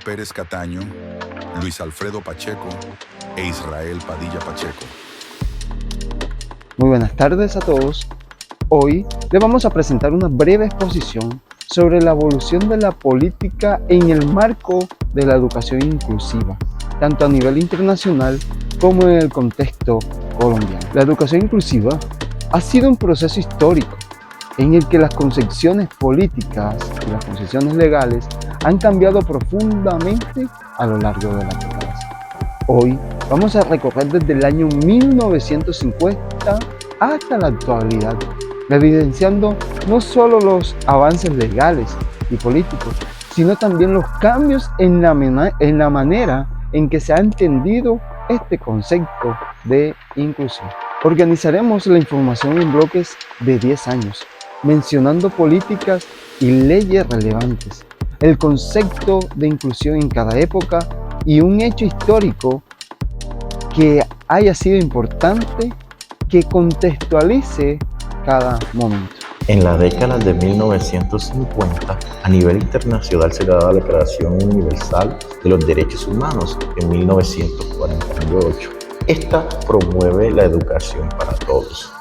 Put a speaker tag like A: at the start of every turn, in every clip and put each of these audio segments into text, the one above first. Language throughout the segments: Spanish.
A: Pérez Cataño, Luis Alfredo Pacheco e Israel Padilla Pacheco.
B: Muy buenas tardes a todos. Hoy les vamos a presentar una breve exposición sobre la evolución de la política en el marco de la educación inclusiva, tanto a nivel internacional como en el contexto colombiano. La educación inclusiva ha sido un proceso histórico en el que las concepciones políticas y las concepciones legales han cambiado profundamente a lo largo de las décadas. Hoy vamos a recorrer desde el año 1950 hasta la actualidad, evidenciando no solo los avances legales y políticos, sino también los cambios en la manera en que se ha entendido este concepto de inclusión. Organizaremos la información en bloques de 10 años, mencionando políticas y leyes relevantes, el concepto de inclusión en cada época y un hecho histórico que haya sido importante que contextualice cada momento.
C: En la década de 1950, a nivel internacional se da la Declaración Universal de los Derechos Humanos en 1948. Esta promueve la educación para todos.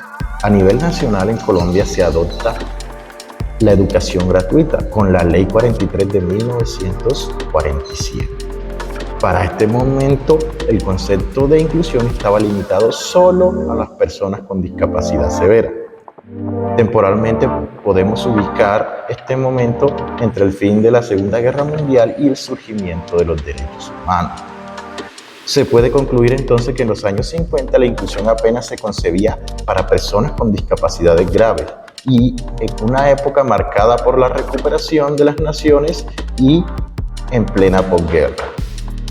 C: A nivel nacional, en Colombia se adopta la educación gratuita con la Ley 43 de 1947. Para este momento, el concepto de inclusión estaba limitado solo a las personas con discapacidad severa. Temporalmente podemos ubicar este momento entre el fin de la Segunda Guerra Mundial y el surgimiento de los derechos humanos. Se puede concluir entonces que en los años 50 la inclusión apenas se concebía para personas con discapacidades graves y en una época marcada por la recuperación de las naciones y en plena posguerra.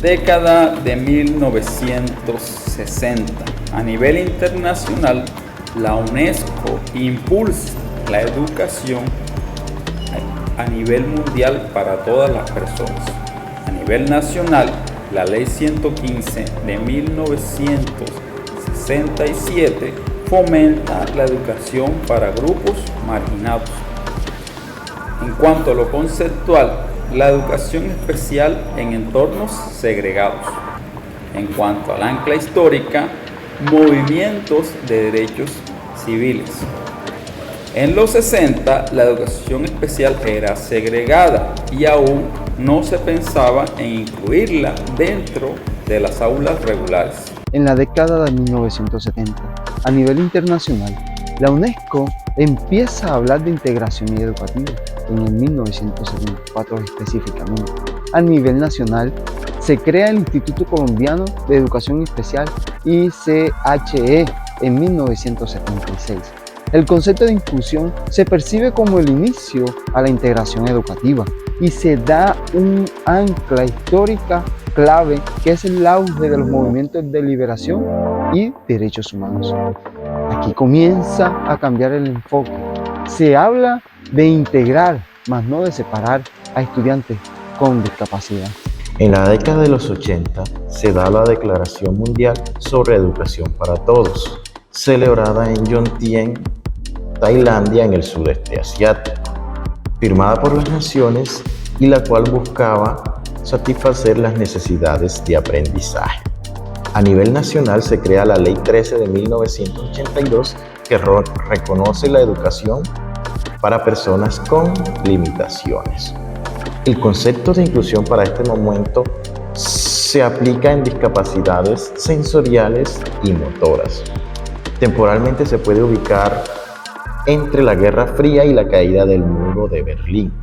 D: Década de 1960. A nivel internacional, la UNESCO impulsa la educación a nivel mundial para todas las personas. A nivel nacional, la Ley 115 de 1967 fomenta la educación para grupos marginados. En cuanto a lo conceptual, la educación especial en entornos segregados. En cuanto al ancla histórica, movimientos de derechos civiles. En los 60, la educación especial era segregada y aún no se pensaba en incluirla dentro de las aulas regulares.
B: En la década de 1970, a nivel internacional, la UNESCO empieza a hablar de integración educativa, en el 1974 específicamente. A nivel nacional, se crea el Instituto Colombiano de Educación Especial, ICHE, en 1976. El concepto de inclusión se percibe como el inicio a la integración educativa y se da un ancla histórica clave que es el auge de los movimientos de liberación y derechos humanos. Aquí comienza a cambiar el enfoque. Se habla de integrar, más no de separar a estudiantes con discapacidad.
C: En la década de los 80 se da la Declaración Mundial sobre Educación para Todos, celebrada en Yongtien, Tailandia, en el sudeste asiático, firmada por las naciones y la cual buscaba satisfacer las necesidades de aprendizaje. A nivel nacional se crea la Ley 13 de 1982 que reconoce la educación para personas con limitaciones. El concepto de inclusión para este momento se aplica en discapacidades sensoriales y motoras. Temporalmente se puede ubicar entre la Guerra Fría y la caída del muro de Berlín.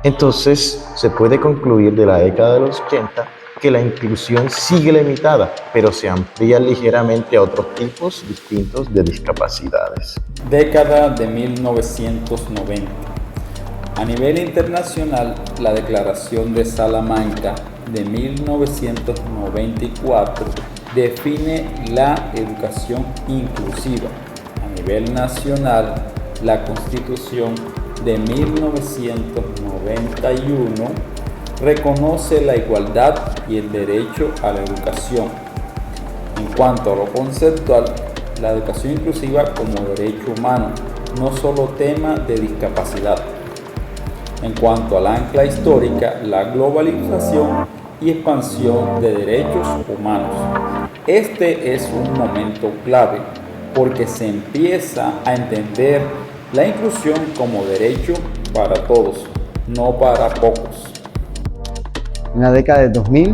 C: Entonces se puede concluir de la década de los 80 que la inclusión sigue limitada, pero se amplía ligeramente a otros tipos distintos de discapacidades.
D: Década de 1990. A nivel internacional, la Declaración de Salamanca de 1994 define la educación inclusiva. A nivel nacional, la Constitución de 1991 reconoce la igualdad y el derecho a la educación. En cuanto a lo conceptual, la educación inclusiva como derecho humano, no solo tema de discapacidad. En cuanto al ancla histórica, la globalización y expansión de derechos humanos. Este es un momento clave porque se empieza a entender la inclusión como derecho para todos, no para pocos.
B: En la década de 2000,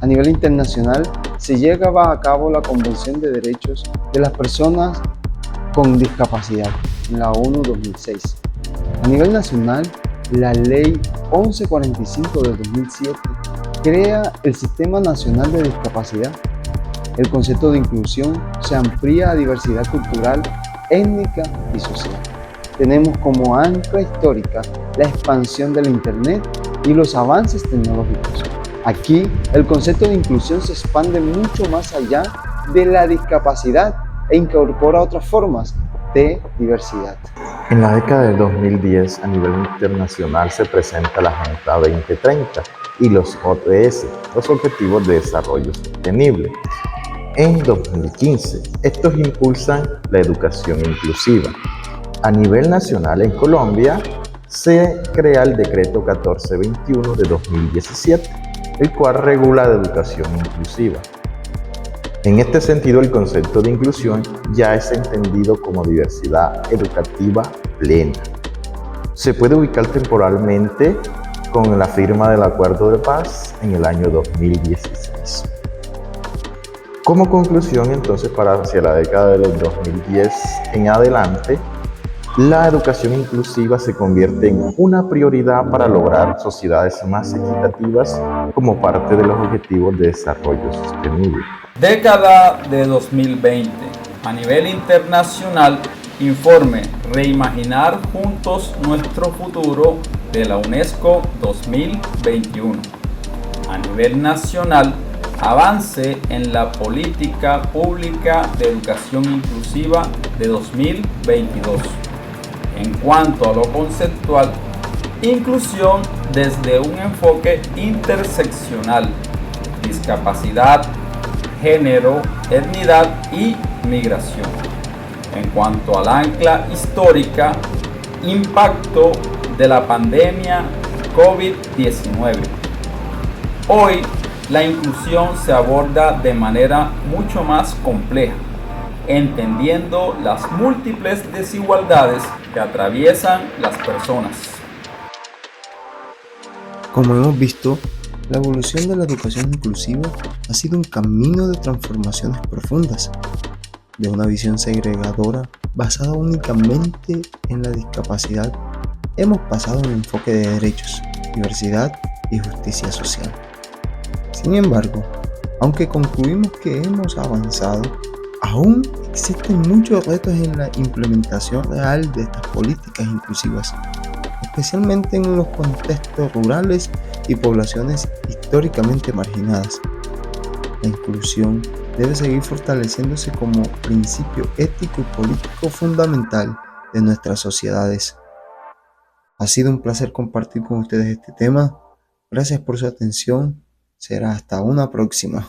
B: a nivel internacional, se llevaba a cabo la Convención de Derechos de las Personas con Discapacidad, en la ONU 2006. A nivel nacional, la Ley 1145 de 2007 crea el Sistema Nacional de Discapacidad. El concepto de inclusión se amplía a diversidad cultural, étnica y social. Tenemos como ancla histórica la expansión del Internet y los avances tecnológicos. Aquí, el concepto de inclusión se expande mucho más allá de la discapacidad e incorpora otras formas de diversidad.
C: En la década del 2010, a nivel internacional, se presenta la Agenda 2030 y los ODS, los Objetivos de Desarrollo Sostenible. En 2015, estos impulsan la educación inclusiva. A nivel nacional, en Colombia, se crea el Decreto 1421 de 2017, el cual regula la educación inclusiva. En este sentido, el concepto de inclusión ya es entendido como diversidad educativa plena. Se puede ubicar temporalmente con la firma del Acuerdo de Paz en el año 2016. Como conclusión, entonces, para hacia la década del 2010 en adelante, la educación inclusiva se convierte en una prioridad para lograr sociedades más equitativas como parte de los Objetivos de Desarrollo Sostenible.
D: Década de 2020. A nivel internacional, informe Reimaginar juntos nuestro futuro de la UNESCO 2021. A nivel nacional, avance en la política pública de educación inclusiva de 2022. En cuanto a lo conceptual, inclusión desde un enfoque interseccional, discapacidad, género, etnidad y migración. En cuanto al ancla histórica, impacto de la pandemia COVID-19. Hoy, la inclusión se aborda de manera mucho más compleja, entendiendo las múltiples desigualdades que atraviesan las personas.
B: Como hemos visto, la evolución de la educación inclusiva ha sido un camino de transformaciones profundas, de una visión segregadora basada únicamente en la discapacidad. Hemos pasado a un enfoque de derechos, diversidad y justicia social. Sin embargo, aunque concluimos que hemos avanzado, aún existen muchos retos en la implementación real de estas políticas inclusivas, especialmente en los contextos rurales y poblaciones históricamente marginadas. La inclusión debe seguir fortaleciéndose como principio ético y político fundamental de nuestras sociedades. Ha sido un placer compartir con ustedes este tema. Gracias por su atención. Será hasta una próxima.